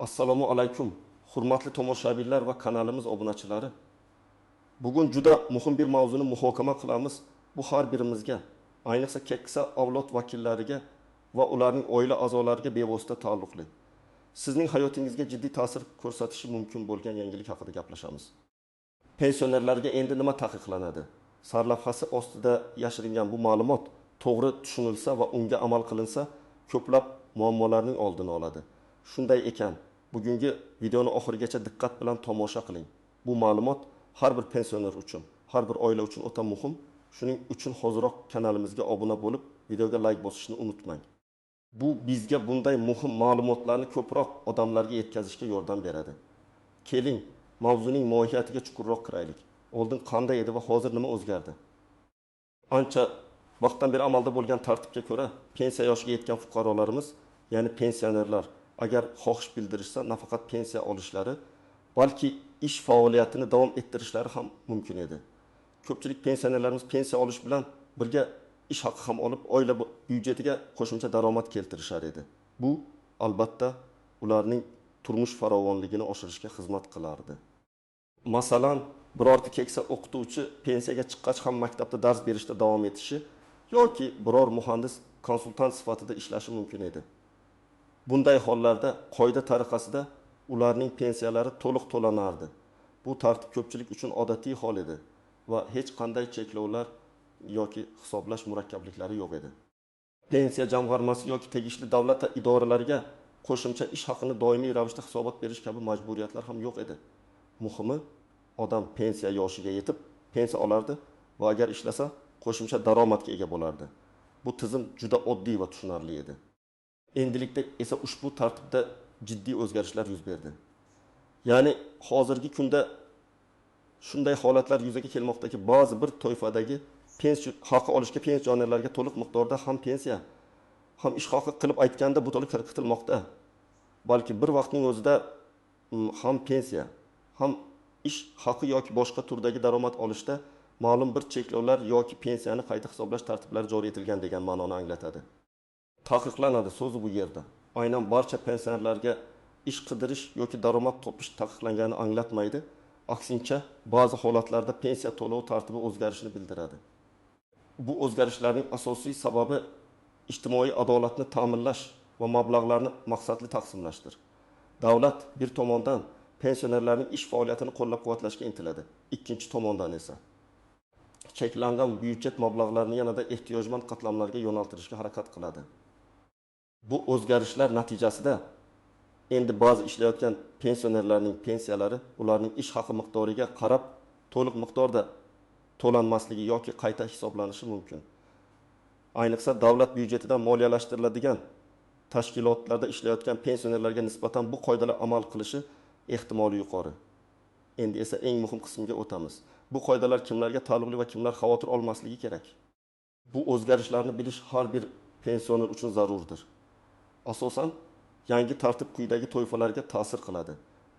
Assalomu alaykum. Hurmatli tomoshabinlar va kanalimiz obunachilari. Bugun juda muhim bir mavzuni muhokama qilamiz. Bu har birimizga, ayniqsa keksa avlod vakillariga va ularning oila a'zolariga bevosita taalluqli. Sizning hayotingizga jiddiy ta'sir ko'rsatishi mumkin bo'lgan yangilik haqida gaplashamiz. Pensionerlarga endi nima taqiqlanadi? Sarlavhasi ostida yashiringan bu ma'lumot to'g'ri tushunilsa va unga amal qilinsa, ko'plab muammolarning oldini oladi. Shunday ekan, bugungi videoni oxirigacha diqqat bilan tomosha qiling. Bu ma'lumot har bir pensioner uchun, har bir oila uchun o'ta muhim. Shuning uchun hoziroq kanalimizga obuna bo'lib, videoga like bosishni unutmang. Bu bizga bunday muhim ma'lumotlarni ko'proq odamlarga yetkazishga yordam beradi. Keling, mavzuning mohiyatiga chuqurroq kiraylik. Oldin qanday edi va hozir nima o'zgardi? Ancha vaqtdan beri amalda bo'lgan tartibga ko'ra, pensiya yoshiga yetgan fuqarolarimiz, ya'ni pensionerlar agar xohish bildirishsa, nafaqat pensiya olishlari, balki ish faoliyatini davom ettirishlari ham mumkin edi. Ko'pchilik pensionerlarimiz pensiya olish bilan birga ish haqi ham olib, oila byudjetiga qo'shimcha daromad keltirishar edi. Bu albatta ularning turmush farovonligini oshirishga xizmat qilardi. Masalan, birorta keksa o'qituvchi pensiyaga chiqqach ham maktabda dars berishda davom etishi yoki biror muhandis konsultant sifatida ishlashi mumkin edi. Bunday hollarda qoida tariqasida ularning pensiyalari to'liq to'lanardi. Bu tartib ko'pchilik uchun odatiy hol edi va hech qanday cheklovlar yoki hisoblash murakkabliklari yo'q edi. Pensiya jamg'armasi yoki tegishli davlat idoralariga qo'shimcha ish haqini doimiy ravishda hisobot berish kabi majburiyatlar ham yo'q edi. Muhimi, odam pensiya yoshiga yetib pensiya olardi va agar ishlasa qo'shimcha daromadga ega bo'lardi. Bu tizim juda oddiy va tushunarli edi. Endilikda esa ushbu tartibda jiddiy o'zgarishlar yuz berdi. Ya'ni hozirgi kunda shunday holatlar yuzaga kelmoqdaki, ba'zi bir toifadagi pensiya haqi olishga pensionerlarga to'liq miqdorda ham pensiya, ham ish haqi qilib aytganda bu to'liq kiritilmoqda. Balki bir vaqtning o'zida ham pensiya, ham ish haqi yoki boshqa turdagi daromad olishda ma'lum bir cheklovlar yoki pensiyani qayta hisoblash tartiblari joriy etilgan degan ma'noni anglatadi. Taqiqlanadi so'zi bu yerda. Aynan barcha pensionerlarga ish qidirish yoki daromad topish taqiqlangani anglatmaydi. Aksincha, ba'zi holatlarda pensiya to'lov tartibi o'zgarishini bildiradi. Bu o'zgarishlarning asosiy sababi ijtimoiy adolatni ta'minlash va mablag'larni maqsadli taqsimlashdir. Davlat bir tomondan pensionerlarning ish faoliyatini qo'llab-quvvatlashga intiladi. Ikkinchi tomondan esa cheklangan byudjet mablag'larini yanada ehtiyojmand qatlamlarga yo'naltirishga harakat qiladi. Bu o'zgarishlar natijasida endi ba'zi ishlayotgan pensionerlarning pensiyalari ularning ish haqi miqdoriga qarab to'liq miqdorda to'lanmasligi yoki qayta hisoblanishi mumkin. Ayniqsa davlat byudjetidan moliyalashtiriladigan tashkilotlarda ishlayotgan pensionerlarga nisbatan bu qoidalar amal qilishi ehtimoli yuqori. Endi esa eng muhim qismga o'tamiz. Bu qoidalar kimlarga taalluqli va kimlar xavotir olmasligi kerak? Bu o'zgarishlarni bilish har bir pensioner uchun zarurdir. Asosan yangi tartib quyidagi toifalarga ta'sir qiladi.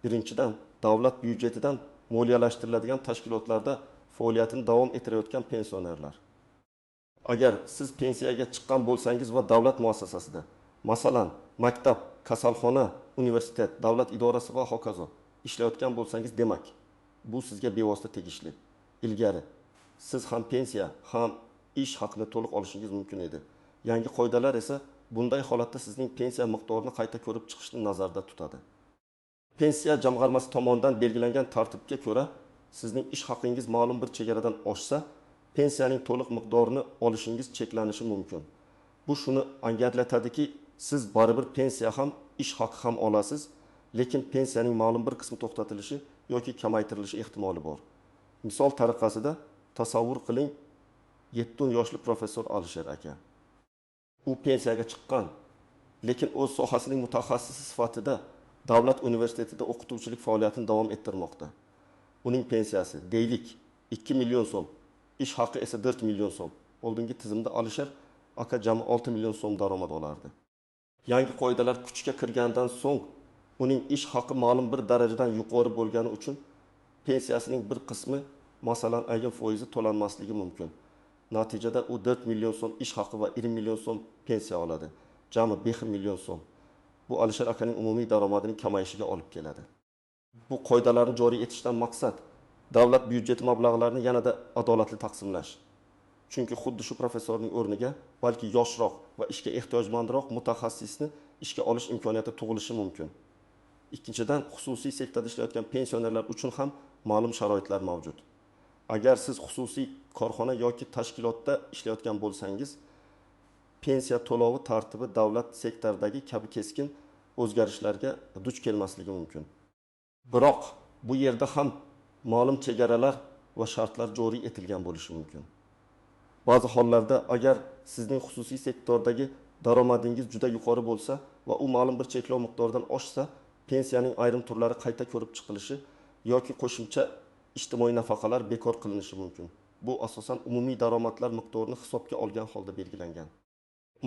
Birinchidan, davlat byudjetidan moliyalashtiriladigan tashkilotlarda faoliyatini davom ettirayotgan pensionerlar. Agar siz pensiyaga chiqqan bo'lsangiz va davlat muassasasida, masalan, maktab, kasalxona, universitet, davlat idorasi va hokazo ishlayotgan bo'lsangiz, demak, bu sizga bevosita tegishli. Ilgari siz ham pensiya, ham ish haqini to'liq olishingiz mumkin edi. Yangi qoidalar esa bunday holatda sizning pensiya miqdorini qayta ko'rib chiqishni nazarda tutadi. Pensiya jamg'armasi tomonidan belgilangan tartibga ko'ra, sizning ish haqingiz ma'lum bir chegaradan oshsa, pensiyaning to'liq miqdorini olishingiz cheklanishi mumkin. Bu shuni anglatadiki, siz baribir pensiya ham, ish haqi ham olasiz, lekin pensiyaning ma'lum bir qismi to'xtatilishi yoki kamaytirilishi ehtimoli bor. Misol tariqasida tasavvur qiling, 7 yoshli professor Alisher aka. U pensiyaga chiqqan, lekin o'z sohasining mutaxassisi sifatida davlat universitetida o'qituvchilik faoliyatini davom ettirmoqda. Uning pensiyasi deylik 2 million so'm, ish haqi esa 4 million so'm. Oldingi tizimda Alisher aka jami 6 million so'm daromad olardi. Yangi qoidalar kuchga kirgandan so'ng uning ish haqi ma'lum bir darajadan yuqori bo'lgani uchun pensiyasining bir qismi, masalan, ayrim foizi to'lanmasligi mumkin. Natijada u 4 million so'm ish haqi va 20 million so'm pensiya oladi. Jami 5 million so'm. bu Alisher akaning umumiy daromadining kamayishiga olib keladi. Bu qoidalarni joriy etishdan maqsad davlat byudjeti mablag'larini yanada adolatli taqsimlash. Chunki xuddi shu professorning o'rniga balki yoshroq va ishga ehtiyojmandroq mutaxassisni ishga olish imkoniyati tug'ilishi mumkin. Ikkinchidan, xususiy sektorda ishlayotgan pensionerlar uchun ham ma'lum sharoitlar mavjud. Agar siz xususiy korxona yoki tashkilotda ishlayotgan bo'lsangiz, pensiya to'lovi tartibi davlat sektoridagi kabi keskin o'zgarishlarga duch kelmasligi mumkin. Biroq bu yerda ham ma'lum chegaralar va shartlar joriy etilgan bo'lishi mumkin. Ba'zi hollarda agar sizning xususiy sektordagi daromadingiz juda yuqori bo'lsa va u ma'lum bir cheklov miqdoridan oshsa, pensiyaning ayrim turlari qayta ko'rib chiqilishi yoki qo'shimcha ijtimoiy nafaqalar bekor qilinishi mumkin. Bu asosan umumiy daromadlar miqdorini hisobga olgan holda belgilangan.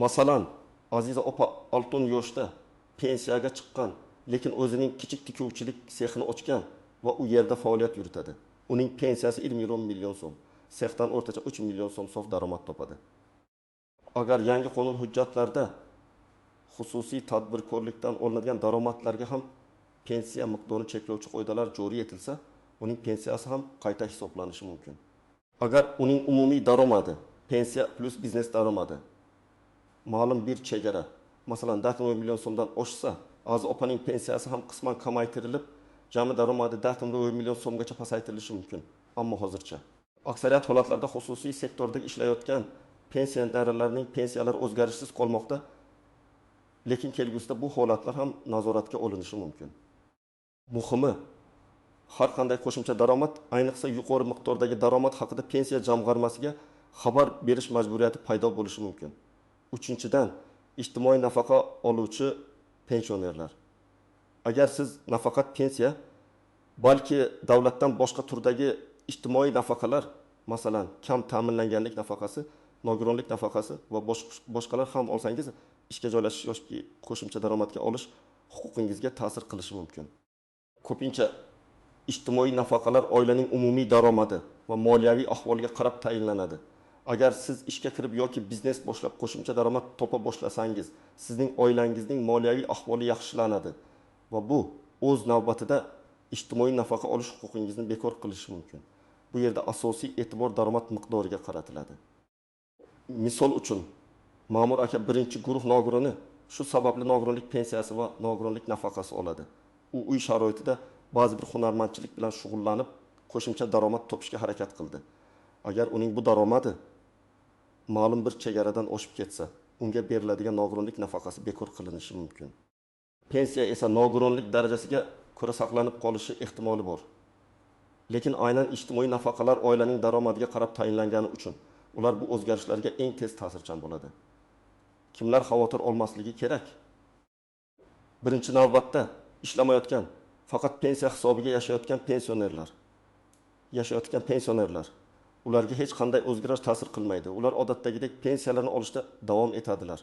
Masalan, Aziza opa 6 yoshda pensiyaga chiqqan, lekin o'zining kichik tikuvchilik sexini ochgan va u yerda faoliyat yuritadi. Uning pensiyasi 20 million so'm. Sexdan o'rtacha 3 million so'm sof daromad topadi. Agar yangi qonun hujjatlarda xususiy tadbirkorlikdan olinadigan daromadlarga ham pensiya miqdorini cheklovchi qoidalar joriy etilsa, uning pensiyasi ham qayta hisoblanishi mumkin. Agar uning umumiy daromadi, pensiya plus biznes daromadi ma'lum bir chegara, masalan 10 million so'mdan oshsa, Aziza opaning pensiyasi ham qisman kamaytirilib, jami daromadi 10 million so'mgacha pasaytirilishi mumkin. Ammo hozircha aksariyat holatlarda xususiy sektorda ishlayotgan pensionerlarning pensiyalari o'zgarishsiz qolmoqda, lekin kelgusida bu holatlar ham nazoratga olinishi mumkin. Muhimi, har qanday qo'shimcha daromad, ayniqsa yuqori miqdordagi daromad haqida pensiya jamg'armasiga xabar berish majburiyati paydo bo'lishi mumkin. Uchinchidan, ijtimoiy nafaqa oluvchi pensionerlar. Agar siz nafaqat pensiya, balki davlatdan boshqa turdagi ijtimoiy nafaqalar, masalan, kam ta'minlanganlik nafaqasi, nogironlik nafaqasi va boshqalar ham olsangiz, ishga joylashish yoki qo'shimcha daromadga olish huquqingizga ta'sir qilishi mumkin. Ko'pincha ijtimoiy nafaqalar oilaning umumiy daromadi va moliyaviy ahvoliga qarab tayinlanadi. Agar siz ishga kirib yoki biznes boshlab qo'shimcha daromad topa boshlasangiz, sizning oilangizning moliyaviy ahvoli yaxshilanadi va bu o'z navbatida ijtimoiy nafaqa olish huquqingizni bekor qilishi mumkin. Bu yerda asosiy e'tibor daromad miqdoriga qaratiladi. Misol uchun, ma'mur aka birinchi guruh nogironi shu sababli nogironlik pensiyasi va nogironlik nafaqasi oladi. U uy sharoitida ba'zi bir hunarmandchilik bilan shug'ullanib, qo'shimcha daromad topishga harakat qildi. Agar uning bu daromadi ma'lum bir chegaradan oshib ketsa, unga beriladigan nogironlik nafaqasi bekor qilinishi mumkin. Pensiya esa nogironlik darajasiga ko'ra saqlanib qolishi ehtimoli bor. Lekin aynan ijtimoiy nafaqalar oilaning daromadiga qarab tayinlangani uchun ular bu o'zgarishlarga eng tez ta'sirchan bo'ladi. Kimlar xavotir olmasligi kerak? Birinchi navbatda ishlamayotgan, faqat pensiya hisobiga yashayotgan pensionerlar. Ularga hech qanday o'zgarish ta'sir qilmaydi. Ular odatdagidek pensiyalarni olishda davom etadilar.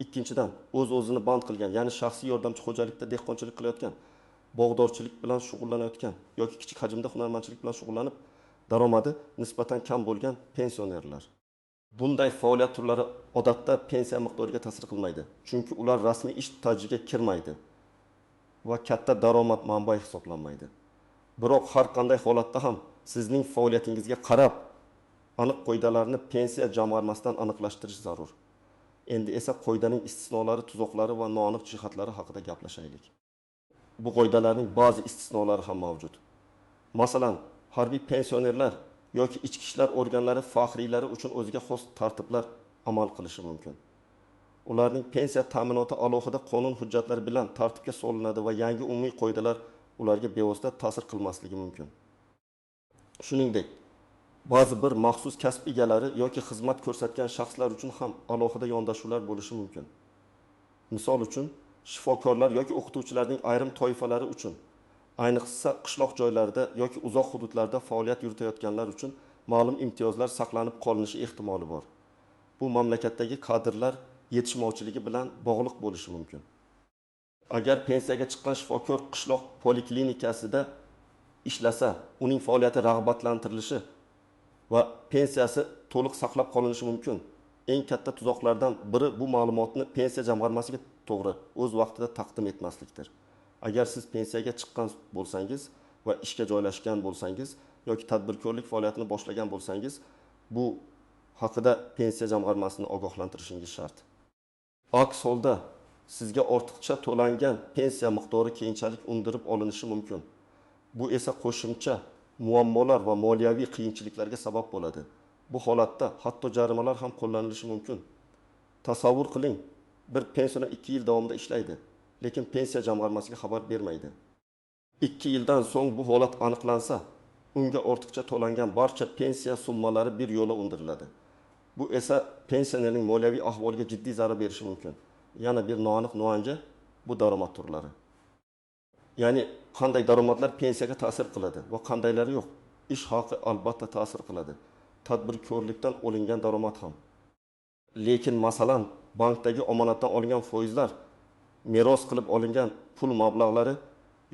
Ikkinchidan, o'z-o'zini band qilgan, ya'ni shaxsiy yordamchi xo'jalikda dehqonchilik qilayotgan, bog'dorchilik bilan shug'ullanayotgan yoki kichik hajmda hunarmandchilik bilan shug'ullanib, daromadi nisbatan kam bo'lgan pensionerlar. Bunday faoliyat turlari odatda pensiya miqdoriga ta'sir qilmaydi, chunki ular rasmiy ish stajiga kirmaydi va katta daromad manbai hisoblanmaydi. Biroq har qanday holatda ham sizning faoliyatingizga qarab aniq qoidalarni pensiya jamg'armasidan aniqlashtirish zarur. Endi esa qoidaning istisnolari, tuzoqlari va noaniq jihatlari haqida gaplashaylik. Bu qoidalarning ba'zi istisnolari ham mavjud. Masalan, harbiy pensionerlar yoki ichki ishlar organlari faxriylari uchun o'ziga xos tartiblar amal qilishi mumkin. Ularning pensiya ta'minoti alohida qonun hujjatlari bilan tartibga solinadi va yangi umumiy qoidalar ularga bevosita ta'sir qilmasligi mumkin. Shuningdek, ba'zi bir maxsus kasb egalari yoki xizmat ko'rsatgan shaxslar uchun ham alohida yondashuvlar bo'lishi mumkin. Misol uchun, shifokorlar yoki o'qituvchilarning ayrim toifalari uchun, ayniqsa qishloq joylarda yoki uzoq hududlarda faoliyat yuritayotganlar uchun ma'lum imtiyozlar saqlanib qolinishi ehtimoli bor. Bu mamlakatdagi kadrlar yetishmovchiligi bilan bog'liq bo'lishi mumkin. Agar pensiyaga chiqqan shifokor qishloq poliklinikasida ishlasa, uning faoliyati rag'batlantirilishi va pensiyasi to'liq saqlab qolinishi mumkin. Eng katta tuzoqlardan biri bu ma'lumotni pensiya jamg'armasiga to'g'ri o'z vaqtida taqdim etmaslikdir. Agar siz pensiyaga chiqqan bo'lsangiz va ishga joylashgan bo'lsangiz yoki tadbirkorlik faoliyatini boshlagan bo'lsangiz, bu haqida pensiya jamg'armasini ogohlantirishingiz shart. Aks holda sizga ortiqcha to'langan pensiya miqdori keyinchalik undirib olinishi mumkin. Bu esa qo'shimcha muammolar va moliyaviy qiyinchiliklarga sabab bo'ladi. Bu holatda hatto jarimalar ham qo'llanilishi mumkin. Tasavvur qiling, bir pensioner 2 yil davomida ishlaydi, lekin pensiya jamg'armasiga xabar bermaydi. 2 yildan so'ng bu holat aniqlansa, unga ortiqcha to'langan barcha pensiya summalari bir yo'la undiriladi. Bu esa pensionerning moliyaviy ahvoliga jiddiy zarar berishi mumkin. Yana bir noaniq nuanja bu daromad turlari. Ya'ni qanday daromadlar pensiyaga ta'sir qiladi va qandaylari yo'q? Ish haqi albatta ta'sir qiladi. Tadbirkorlikdan olingan daromad ham. Lekin masalan, bankdagi omonatdan olingan foizlar, meros qilib olingan pul mablag'lari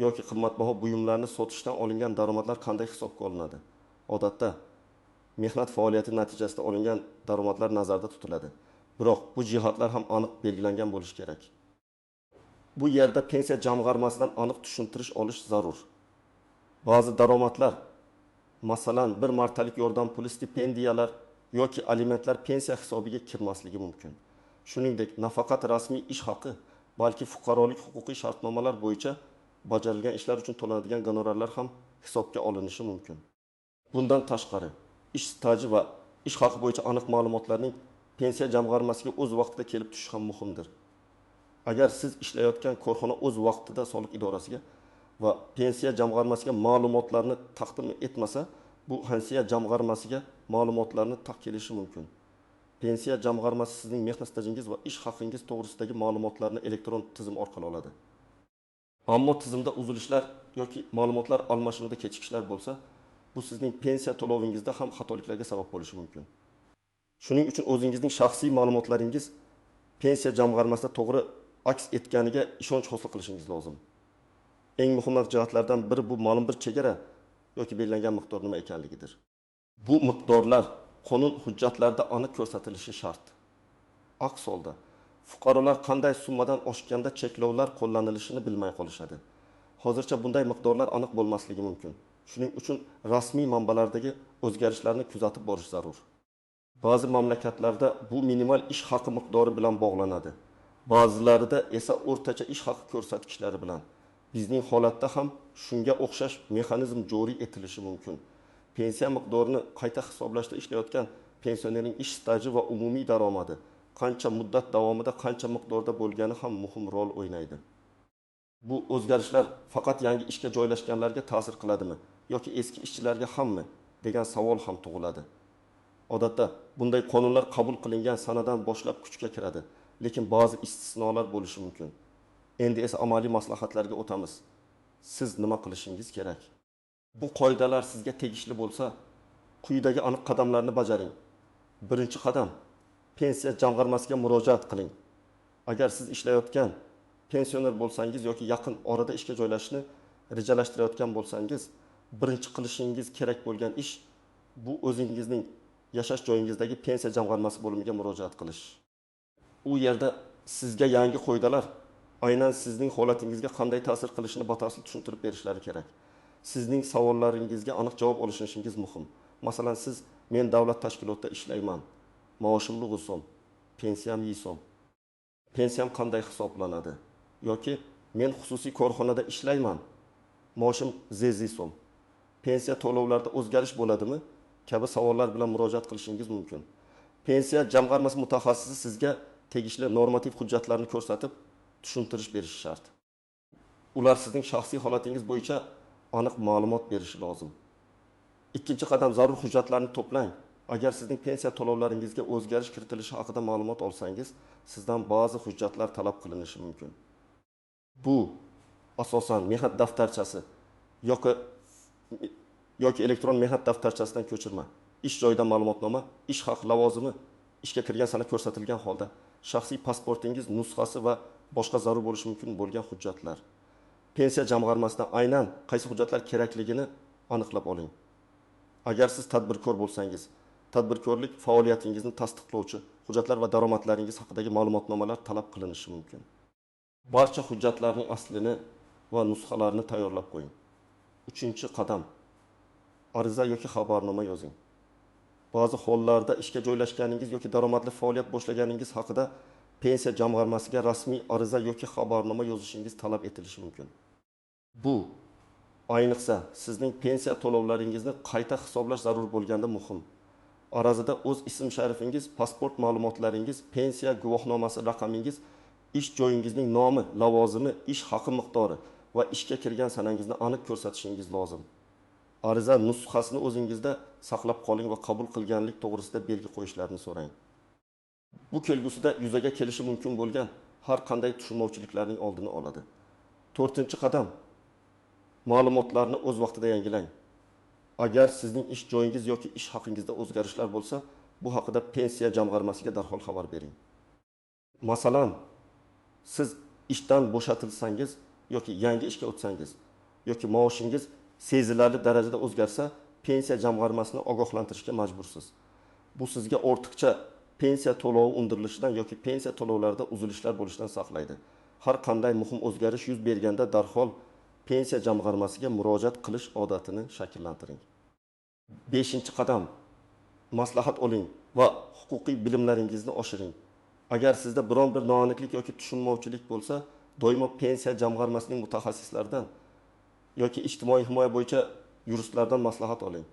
yoki qimmatbaho buyumlarni sotishdan olingan daromadlar qanday hisobga olinadi? Odatda mehnat faoliyati natijasida olingan daromadlar nazarda tutiladi. Biroq bu jihatlar ham aniq belgilangan bo'lishi kerak. Bu yerda pensiya jamg'armasidan aniq tushuntirish olish zarur. Ba'zi daromadlar, masalan, bir martalik yordam puli, stipendiyalar yoki alimentlar pensiya hisobiga kirmasligi mumkin. Shuningdek, nafaqat rasmiy ish haqi, balki fuqarolik huquqiy shartnomalar bo'yicha bajarilgan ishlar uchun to'lanadigan gonorarlar ham hisobga olinishi mumkin. Bundan tashqari, ish staji va ish haqi bo'yicha aniq ma'lumotlarning pensiya jamg'armasiga o'z vaqtida kelib tushishi ham muhimdir. Agar siz ishlayotgan korxona o'z vaqtida soliq idorasiga va pensiya jamg'armasiga ma'lumotlarni taqdim etmasa, bu pensiya jamg'armasiga ma'lumotlarni kelishi mumkin. Pensiya jamg'armasi sizning mehnat stajingiz va ish haqingiz to'g'risidagi ma'lumotlarni elektron tizim orqali oladi. Ammo tizimda uzilishlar yoki ma'lumotlar almashinuvida kechikishlar bo'lsa, bu sizning pensiya to'lovingizda ham xatoliklarga sabab bo'lishi mumkin. Shuning uchun o'zingizning shaxsiy ma'lumotlaringiz pensiya jamg'armasida to'g'ri aks etganiga ishonch hosil qilishingiz lozim. Eng muhim jihatlardan biri bu ma'lum bir chegara yoki belgilangan miqdor nima ekanligidir. Bu miqdorlar qonun hujjatlarida aniq ko'rsatilishi shart. Aks holda fuqarolar qanday summadan oshganda cheklovlar qo'llanilishini bilmay qolishadi. Hozircha bunday miqdorlar aniq bo'lmasligi mumkin. Shuning uchun rasmiy manbalardagi o'zgarishlarni kuzatib borish zarur. Ba'zi mamlakatlarda bu minimal ish haqi miqdori bilan bog'lanadi. Ba'zilarida esa o'rtacha ish haqi ko'rsatkichlari bilan. Bizning holatda ham shunga o'xshash mexanizm joriy etilishi mumkin. Pensiya miqdorini qayta hisoblashda ishlayotgan pensionerning ish staji va umumiy daromadi qancha muddat davomida qancha miqdorda bo'lgani ham muhim rol o'ynaydi. Bu o'zgarishlar faqat yangi ishga joylashganlarga ta'sir qiladimi yoki eski ishchilarga hammi degan savol ham tug'iladi. Odatda bunday qonunlar qabul qilingan sanadan boshlab kuchga kiradi, lekin ba'zi istisnolar bo'lishi mumkin. Endi esa amaliy maslahatlarga o'tamiz. Siz nima qilishingiz kerak? Bu qoidalar sizga tegishli bo'lsa, quyidagi aniq qadamlarni bajaring. Birinchi qadam, pensiya jamg'armasiga murojaat qiling. Agar siz ishlayotgan pensioner bo'lsangiz yoki yaqin orada ishga joylashishni rejalashtirayotgan bo'lsangiz, birinchi qilishingiz kerak bo'lgan ish bu o'zingizning yashash joyingizdagi pensiya jamg'armasi bo'limiga murojaat qilish. U yerda sizga yangi qoidalar aynan sizning holatingizga qanday ta'sir qilishini batafsil tushuntirib berishlari kerak. Sizning savollaringizga aniq javob olishingiz muhim. Masalan, siz men davlat tashkilotida ishlayman. Maoshim so'm, pensiyam so'm. Pensiyam qanday hisoblanadi? Yoki men xususiy korxonada ishlayman. Maoshim so'm. Pensiya to'lovlarida o'zgarish bo'ladimi? Kabi savollar bilan murojaat qilishingiz mumkin. Pensiya jamg'armasi mutaxassisi sizga tegishli normativ hujjatlarni ko'rsatib, tushuntirish berishi shart. Ular sizning shaxsiy holatingiz bo'yicha aniq ma'lumot berishi lozim. Ikkinchi qadam, zarur hujjatlarni to'plang. Agar sizning pensiya to'lovlaringizga o'zgarish kiritilishi haqida ma'lumot olsangiz, sizdan ba'zi hujjatlar talab qilinishi mumkin. Bu asosan mehnat daftarchasi yoki elektron mehnat daftarchasidan ko'chirma, ish joyidan ma'lumotnoma, ish haq lavozimi, ishga kirgan sana ko'rsatilgan holda, shaxsiy pasportingiz nusxasi va boshqa zarur bo'lishi mumkin bo'lgan hujjatlar. Pensiya jamg'armasidan aynan qaysi hujjatlar kerakligini aniqlab oling. Agar siz tadbirkor bo'lsangiz, tadbirkorlik faoliyatingizni tasdiqlovchi hujjatlar va daromadlaringiz haqidagi ma'lumotnomalar talab qilinishi mumkin. Barcha hujjatlarning aslini va nusxalarini tayyorlab qo'ying. 3-qadam. Ariza yoki xabarnoma yozing. Ba'zi hollarda ishga joylashganingiz yoki daromadli faoliyat boshlaganingiz haqida pensiya jamg'armasiga rasmiy ariza yoki xabarnoma yozishingiz talab etilishi mumkin. Bu ayniqsa sizning pensiya to'lovlaringizni qayta hisoblash zarur bo'lganda muhim. Arazida o'z ism-sharifingiz, pasport ma'lumotlaringiz, pensiya guvohnomasi raqamingiz, ish joyingizning nomi, lavozimi, ish haqi miqdori va ishga kirgan sanangizni aniq ko'rsatishingiz lozim. Ariza nusxasini o'zingizda saqlab qoling va qabul qilganlik to'g'risida belgi qo'yishlarini so'rang. Bu kelgusida yuzaga kelishi mumkin bo'lgan har qanday tushunmovchiliklarning oldini oladi. 4-qadam. Ma'lumotlarni o'z vaqtida yangilang. Agar sizning ish joyingiz yoki ish haqingizda o'zgarishlar bo'lsa, bu haqida pensiya jamg'armasiga darhol xabar bering. Masalan, siz ishdan bo'shatilsangiz yoki yangi ishga o'tsangiz yoki maoshingiz sezilarli darajada o'zgarsa, pensiya jamg'armasini ogohlantirishga majbursiz. Bu sizga ortiqcha pensiya to'lovi undirilishidan yoki pensiya to'lovlarida uzilishlar bo'lishidan saqlaydi. Har qanday muhim o'zgarish yuz berganda darhol pensiya jamg'armasiga murojaat qilish odatini shakllantiring. 5-qadam. Maslahat oling va huquqiy bilimlaringizni oshiring. Agar sizda biron bir noaniqlik yoki tushunmovchilik bo'lsa, doimo pensiya jamg'armasining mutaxassislaridan yoki ijtimoiy himoya bo'yicha yuristlardan maslahat oling.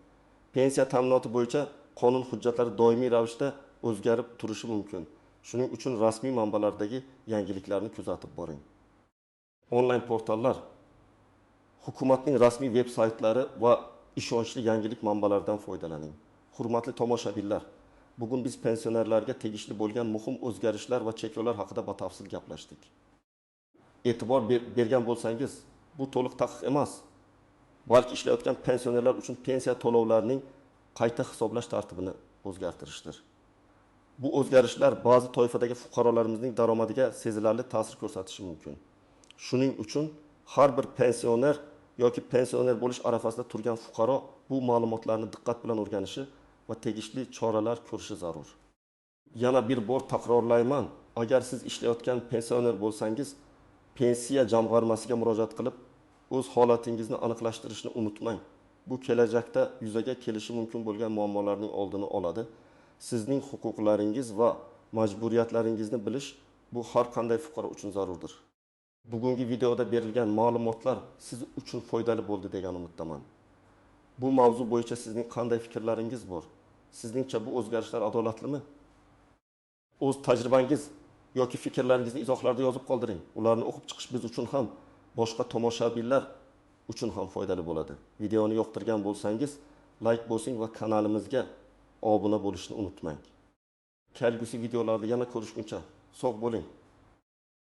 Pensiya ta'minoti bo'yicha qonun hujjatlari doimiy ravishda o'zgarib turishi mumkin. Shuning uchun rasmiy manbalardagi yangiliklarni kuzatib boring. Onlayn portallar, hukumatning rasmiy veb-saytlari va ishonchli yangilik manbalaridan foydalaning. Hurmatli tomoshabinlar, bugun biz pensionerlarga tegishli bo'lgan muhim o'zgarishlar va cheklovlar haqida batafsil gaplashdik. E'tibor bergan bo'lsangiz, bu to'liq taqiq emas, balki ishlayotgan pensionerlar uchun pensiya to'lovlarining qayta hisoblash tartibini o'zgartirishdir. Bu o'zgarishlar ba'zi toifadagi fuqarolarimizning daromadiga sezilarli ta'sir ko'rsatishi mumkin. Shuning uchun har bir pensioner yoki pensioner bo'lish arafasida turgan fuqaro bu ma'lumotlarni diqqat bilan o'rganishi va tegishli choralar ko'rishi zarur. Yana bir bor takrorlayman, agar siz ishlayotgan pensioner bo'lsangiz, pensiya jamg'armasiga murojaat qilib, o'z holatingizni aniqlashtirishni unutmang. Bu kelajakda yuzaga kelishi mumkin bo'lgan muammolarning oldini oladi. Sizning huquqlaringiz va majburiyatlaringizni bilish bu har qanday fuqaro uchun zarurdir. Bugungi videoda berilgan ma'lumotlar siz uchun foydali bo'ldi degan umiddaman. Bu mavzu bo'yicha sizning qanday fikrlaringiz bor? Sizningcha bu o'zgarishlar adolatlimi? O'z tajribangiz yoki fikrlaringizni izohlarda yozib qoldiring. Ularni o'qib chiqish biz uchun ham, boshqa tomoshabinlar uchun ham foydali bo'ladi. Videoni yoqtirgan bo'lsangiz, like bosing va kanalimizga obuna bo'lishni unutmang. Kelgusi videolarda yana ko'rishguncha sog' bo'ling.